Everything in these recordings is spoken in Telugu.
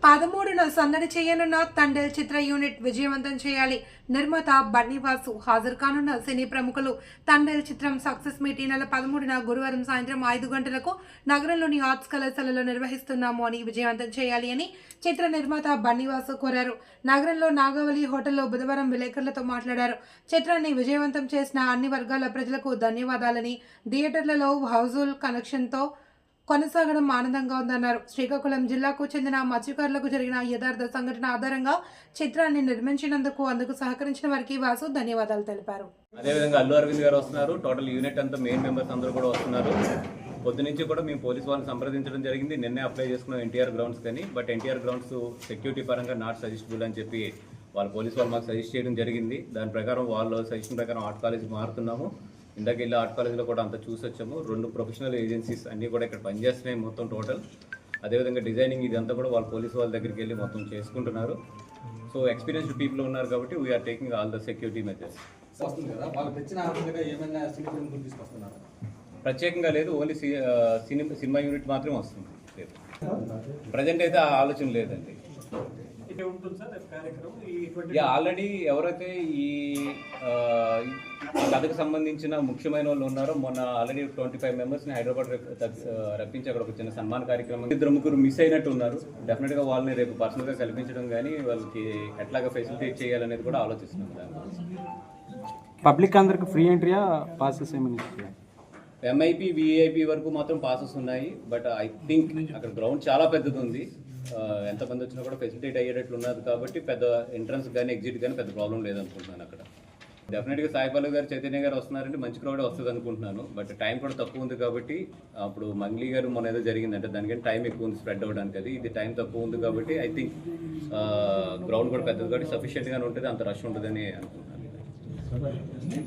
13న సందడి చేయనున్న తండేల్ చిత్ర యూనిట్ విజయవంతం చేయాలి. నిర్మాత బన్నీవాసు హాజరు కానున్న సినీ ప్రముఖులు. తండేల్ చిత్రం సక్సెస్ మీట్ ఈ నెల 13న గురువారం సాయంత్రం 5 గంటలకు నగరంలోని ఆర్ట్స్ కళాశాలలో నిర్వహిస్తున్నాము అని విజయవంతం చేయాలి అని చిత్ర నిర్మాత బన్నీవాసు కోరారు. నగరంలో నాగావళి హోటల్లో బుధవారం విలేకరులతో మాట్లాడారు. చిత్రాన్ని విజయవంతం చేసిన అన్ని వర్గాల ప్రజలకు ధన్యవాదాలని, థియేటర్లలో హౌస్ఫుల్ కనెక్షన్తో కొనసాగడం ఆనందంగా ఉందన్నారు. శ్రీకాకుళం జిల్లాకు చెందిన మత్స్యకారులకు జరిగిన యథార్థ సంఘటన ఆధారంగా చిత్రాన్ని నిర్మించినందుకు అందుకు సహకరించిన వారికి వాసు ధన్యవాదాలు తెలిపారు. అదేవిధంగా అల్లు అరవింద్ గారు వస్తున్నారు. టోటల్ యూనిట్ అంతా మెయిన్ మెంబర్స్ అందరూ కూడా వస్తున్నారు. పొద్దు నుంచి కూడా మేము పోలీసు వాళ్ళని సంప్రదించడం జరిగింది. నిన్నే అప్లై చేసుకున్నాం ఎన్టీఆర్ గ్రౌండ్స్ కానీ, బట్ ఎన్టీఆర్ గ్రౌండ్స్ సెక్యూరిటీ పరంగా నాట్ సజెస్టబుల్ అని చెప్పి వాళ్ళు పోలీసు వాళ్ళు మాకు సజెస్ట్ చేయడం జరిగింది. దాని ప్రకారం వాళ్ళు సజెషన్ ప్రకారం ఆర్ట్ కాలేజ్కి మారుతున్నాము. ఇందాక వెళ్ళి ఆర్ట్ కాలేజ్లో కూడా అంతా చూసి వచ్చాము. 2 ప్రొఫెషనల్ ఏజెన్సీస్ అన్నీ కూడా ఇక్కడ పనిచేస్తున్నాయి మొత్తం టోటల్. అదేవిధంగా డిజైనింగ్ ఇదంతా కూడా వాళ్ళు పోలీసు వాళ్ళ దగ్గరికి వెళ్ళి మొత్తం చేసుకుంటున్నారు. సో ఎక్స్పీరియన్స్డ్ పీపుల్ ఉన్నారు కాబట్టి we're taking all the security measures. ప్రత్యేకంగా లేదు, ఓన్లీ సినిమా యూనిట్ మాత్రమే వస్తుంది. ప్రజెంట్ అయితే ఆ ఆలోచన లేదండి. ఆల్రెడీ ఎవరైతే ఈ కథకు సంబంధించిన ముఖ్యమైన వాళ్ళు ఉన్నారో మొన్న ఆల్రెడీ 25 మెంబర్స్ని హైదరాబాద్ రప్పించి అక్కడ ఒక చిన్న సన్మాన కార్యక్రమం 2-3 మిస్ అయినట్టు ఉన్నారు. డెఫినెట్గా వాళ్ళని రేపు పర్సనల్గా కల్పించడం కానీ వాళ్ళకి ఎట్లాగా ఫెసిలిటేట్ చేయాలనేది కూడా ఆలోచిస్తున్నాం. పబ్లిక్ అందరికి ఫ్రీ ఎంట్రీయా పాసెస్ ఏమైనా? ఎంఐపి విఐపి వరకు మాత్రం పాసెస్ ఉన్నాయి. బట్ ఐ థింక్ అక్కడ గ్రౌండ్ చాలా పెద్దది ఉంది. ఎంతమంది వచ్చినా కూడా ఫెసిలిటేట్ అయ్యేటట్లు ఉన్నది కాబట్టి పెద్ద ఎంట్రన్స్ కానీ ఎగ్జిట్ కానీ పెద్ద ప్రాబ్లం లేదనుకుంటున్నాను. అక్కడ డెఫినెట్గా సాయిపల్లవి గారు, చైతన్య గారు వస్తున్నారంటే మంచి క్రౌడ్ వస్తుంది అనుకుంటున్నాను. బట్ టైం కూడా తక్కువ ఉంది కాబట్టి అప్పుడు మంగ్లీ గారు మొన్న ఏదో జరిగిందంటే దానికంటే టైం ఎక్కువ ఉంది స్ప్రెడ్ అవ్వడానికి. అది ఇది టైం తక్కువ ఉంది కాబట్టి ఐ థింక్ గ్రౌండ్ కూడా పెద్దది కాబట్టి సఫిషియెంట్గానే ఉంటుంది, అంత రష్ ఉంటుందని అనుకుంటున్నాను.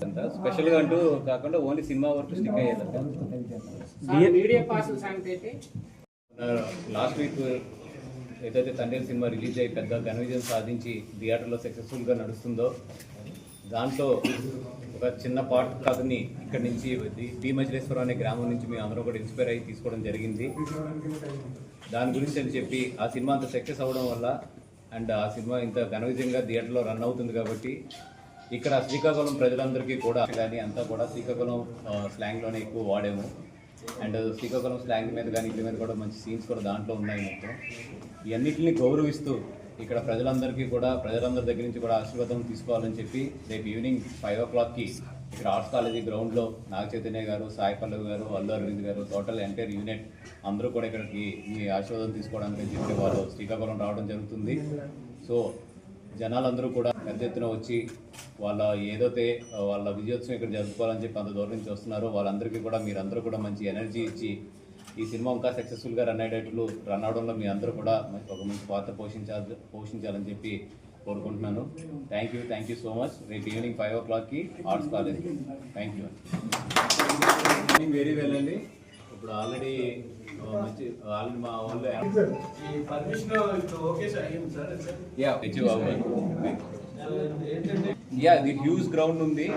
అంత స్పెషల్గా అంటూ కాకుండా ఓన్లీ సినిమా వరకు స్టిక్ అయ్యేదంటే లాస్ట్ వీక్ ఏదైతే తండేల్ సినిమా రిలీజ్ అయ్యి పెద్ద ఘన విజయం సాధించి థియేటర్లో సక్సెస్ఫుల్గా నడుస్తుందో దాంట్లో ఒక చిన్న పార్ట్ కథని ఇక్కడి నుంచి డి మజిలేశ్వరం అనే గ్రామం నుంచి మేము అందరూ కూడా ఇన్స్పైర్ అయ్యి తీసుకోవడం జరిగింది. దాని గురించి అని చెప్పి ఆ సినిమా అంత సక్సెస్ అవ్వడం వల్ల అండ్ ఆ సినిమా ఇంత ఘన విజయంగా థియేటర్లో రన్ అవుతుంది కాబట్టి ఇక్కడ శ్రీకాకుళం ప్రజలందరికీ కూడా కానీ అంతా కూడా శ్రీకాకుళం స్లాంగ్లోనే ఎక్కువ వాడాము. అండ్ శ్రీకాకుళం స్లాంగ్ మీద కానీ ఇట్ల మీద కూడా మంచి సీన్స్ కూడా దాంట్లో ఉన్నాయి. మొత్తం ఇవన్నిటిని గౌరవిస్తూ ఇక్కడ ప్రజలందరికీ కూడా ప్రజలందరి దగ్గర నుంచి కూడా ఆశీర్వాదం తీసుకోవాలని చెప్పి రేపు ఈవినింగ్ 5 o'clockకి ఇక్కడ ఆర్ట్స్ కాలేజీ గ్రౌండ్లో నాగ చైతన్య గారు, సాయి పల్లవి గారు, అల్లు అరవింద్ గారు, టోటల్ ఎంటైర్ యూనిట్ అందరూ కూడా ఇక్కడికి మీ ఆశీర్వాదం తీసుకోవడానికి చెప్పి వాళ్ళు శ్రీకాకుళం రావడం జరుగుతుంది. సో జనాలందరూ కూడా పెద్ద ఎత్తున వచ్చి ఏదైతే వాళ్ళ విజయోత్సవం ఇక్కడ జరుపుకోవాలని చెప్పి అంత దూరం నుంచి వస్తున్నారో వాళ్ళందరికీ కూడా మీరందరూ కూడా మంచి ఎనర్జీ ఇచ్చి ఈ సినిమా ఇంకా సక్సెస్ఫుల్గా రన్ అవడంలో మీ అందరూ కూడా ఒక మంచి పాత్ర పోషించాలని చెప్పి కోరుకుంటున్నాను. Thank you so much. రేపు ఈవినింగ్ 5 o'clockకి ఆర్ట్స్ కాలేజ్. థ్యాంక్ యూ అండి. వెరీ వెల్ అండి. ఇప్పుడు ఆల్రెడీ మా వాళ్ళు ఇది హ్యూజ్ గ్రౌండ్ ఉంది.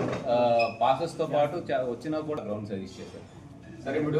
పాసెస్తో పాటు వచ్చినా కూడా గ్రౌండ్ సజెస్ట్ చేశారు. సరే ఇప్పుడు